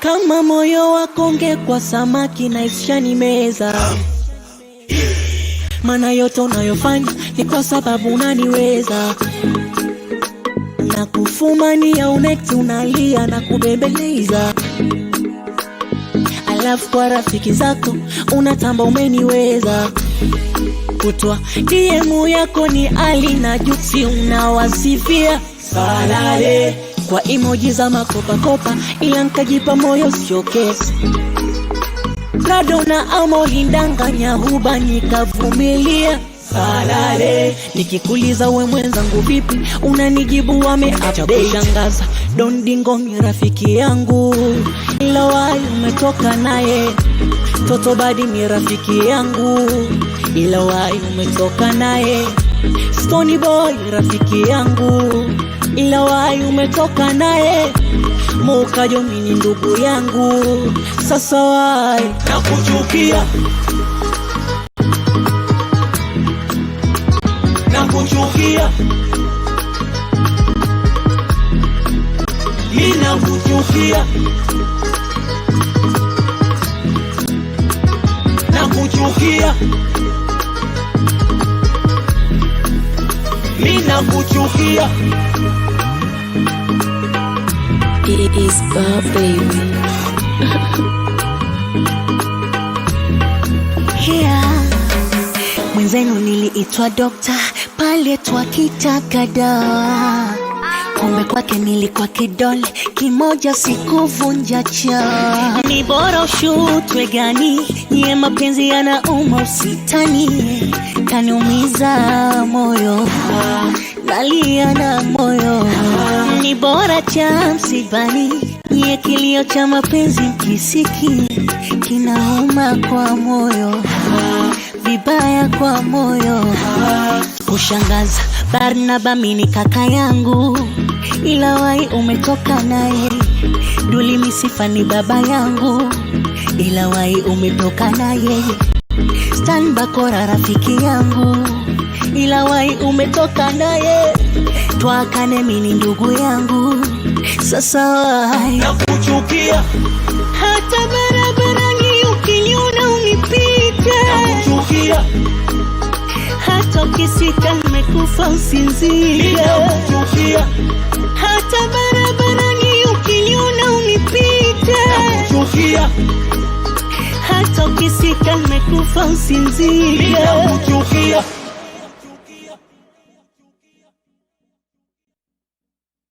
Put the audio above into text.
Kama moyo wako ungekuwa samaki na ishani meza, maana yote unayofanya ni kwa sababu unaniweza. Na kufumania unekti unalia na kubembeleza, alafu kwa rafiki zako unatamba umeniweza. Kutwa DM yako ni Ali na Juksi unawasifia salale kwa emoji za makopa ila nkajipa moyo sio kesi. Prado na amo lindanganya huba nikavumilia salale. Nikikuliza we mwenzangu vipi unanijibu wameacha kushangaza. Dondingo ni rafiki yangu ila wai umetoka naye. Toto Badi ni rafiki yangu ila wai umetoka naye. Stony Boy rafiki yangu ila wai umetoka naye. Mukajo mini ndugu yangu sasa wai nakuchukia. Nakuchukia, mimi nakuchukia. Nakuchukia, mimi nakuchukia. It is baby. Yeah. Mwenzenu niliitwa dokta pale twakitaka dawa, kumbe kwake nilikuwa kidole kimoja sikuvunja cha. Ni bora ushutwe gani, nye mapenzi yanauma usitani. Kaniumiza moyo, nalia na moyo. Ni bora cha msibani, nye kilio cha mapenzi kisiki. Kinauma kwa moyo, vibaya kwa moyo. Kushangaza Barnaba mini kaka yangu ila wai umetoka naye. Duli Misifa ni baba yangu ila wai umetoka naye. Stan Bakora rafiki yangu ila wai umetoka naye. Twakane mini ndugu yangu sasa wai nakuchukia. Hata barabarani ukiniona unipite. Nakuchukia, hata ukisika nimekufa usinzie. nakuchukia. Hata barabarani ukiniona unipite. Nakuchukia, hata ukisika nimekufa usinzie. nakuchukia.